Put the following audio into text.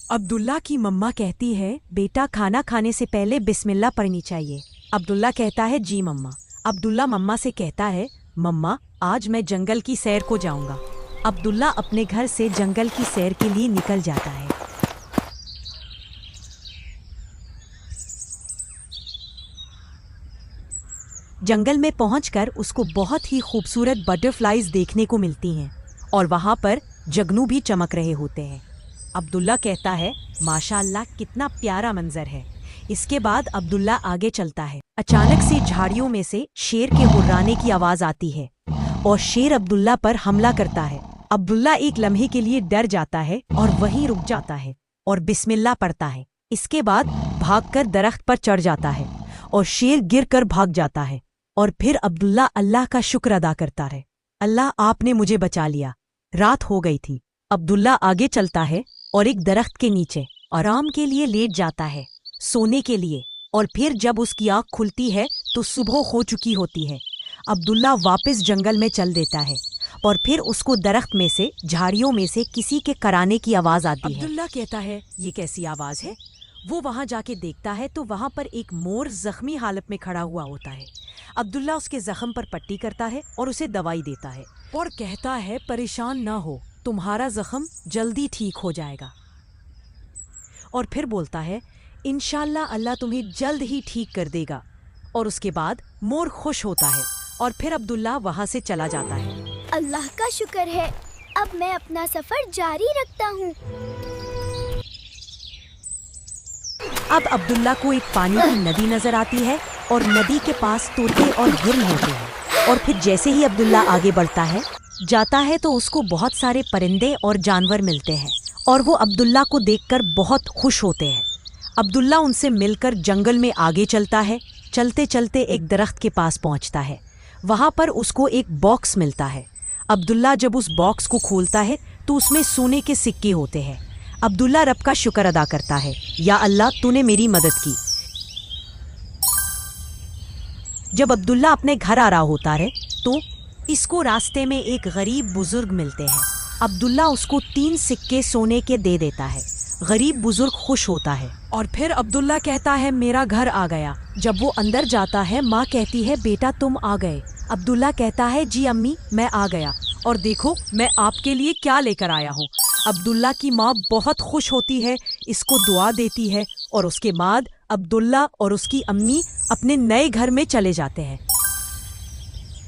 अब्दुल्ला की मम्मा कहती है बेटा खाना खाने से पहले बिस्मिल्लाह पढ़नी चाहिए। अब्दुल्ला कहता है जी मम्मा। अब्दुल्ला मम्मा से कहता है मम्मा आज मैं जंगल की सैर को जाऊंगा। अब्दुल्ला अपने घर से जंगल की सैर के लिए निकल जाता है। जंगल में पहुंचकर उसको बहुत ही खूबसूरत बटरफ्लाईज देखने को मिलती हैं और वहां पर जगनू भी चमक रहे होते हैं। अब्दुल्ला कहता है माशाअल्लाह कितना प्यारा मंजर है। इसके बाद अब्दुल्ला आगे चलता है। अचानक से झाड़ियों में से शेर के हुर्राने की आवाज आती है और शेर अब्दुल्ला पर हमला करता है। अब्दुल्ला एक लम्हे के लिए डर जाता है और वहीं रुक जाता है और बिस्मिल्लाह पढ़ता है। इसके बाद भागकर दरख्त पर चढ़ जाता है और शेर गिरकर भाग जाता है और फिर अब्दुल्ला अल्लाह का शुक्र अदा करता है। अल्लाह आपने मुझे बचा लिया। रात हो गई थी। अब्दुल्ला आगे चलता है और एक दरख्त के नीचे आराम के लिए लेट जाता है सोने के लिए, और फिर जब उसकी आँख खुलती है तो सुबह हो चुकी होती है। अब्दुल्ला वापस जंगल में चल देता है और फिर उसको दरख्त में से झाड़ियों में से किसी के कराने की आवाज आती है। अब्दुल्ला कहता है ये कैसी आवाज है। वो वहां जाके देखता है तो वहां पर एक मोर जख्मी हालत में खड़ा हुआ होता है। अब्दुल्ला उसके जख्म पर पट्टी करता है और उसे दवाई देता है और कहता है परेशान ना हो, तुम्हारा जख्म जल्दी ठीक हो जाएगा। और फिर बोलता है इंशाल्लाह अल्लाह तुम्हें जल्द ही ठीक कर देगा। और उसके बाद मोर खुश होता है और फिर अब्दुल्ला वहां से चला जाता है। अल्लाह का शुक्र है, अब मैं अपना सफर जारी रखता हूँ। अब अब्दुल्ला को एक पानी की नदी नजर आती है और नदी के पास तोते और हिरन होते हैं। और फिर जैसे ही अब्दुल्ला आगे बढ़ता है जाता है तो उसको बहुत सारे परिंदे और जानवर मिलते हैं और वो अब्दुल्ला को देखकर बहुत खुश होते हैं। अब्दुल्ला उनसे मिलकर जंगल में आगे चलता है। चलते चलते एक दरख्त के पास पहुंचता है। वहां पर उसको एक बॉक्स मिलता है। अब्दुल्ला जब उस बॉक्स को खोलता है तो उसमें सोने के सिक्के होते हैं। अब्दुल्ला रब का शुक्र अदा करता है, या अल्लाह तूने मेरी मदद की। जब अब्दुल्ला अपने घर आ रहा होता है तो इसको रास्ते में एक गरीब बुजुर्ग मिलते हैं। अब्दुल्ला उसको 3 सिक्के सोने के दे देता है। गरीब बुजुर्ग खुश होता है और फिर अब्दुल्ला कहता है मेरा घर आ गया। जब वो अंदर जाता है माँ कहती है बेटा तुम आ गए। अब्दुल्ला कहता है जी अम्मी मैं आ गया, और देखो मैं आपके लिए क्या लेकर आया हूँ। अब्दुल्ला की माँ बहुत खुश होती है, इसको दुआ देती है और उसके बाद अब्दुल्ला और उसकी अम्मी अपने नए घर में चले जाते हैं।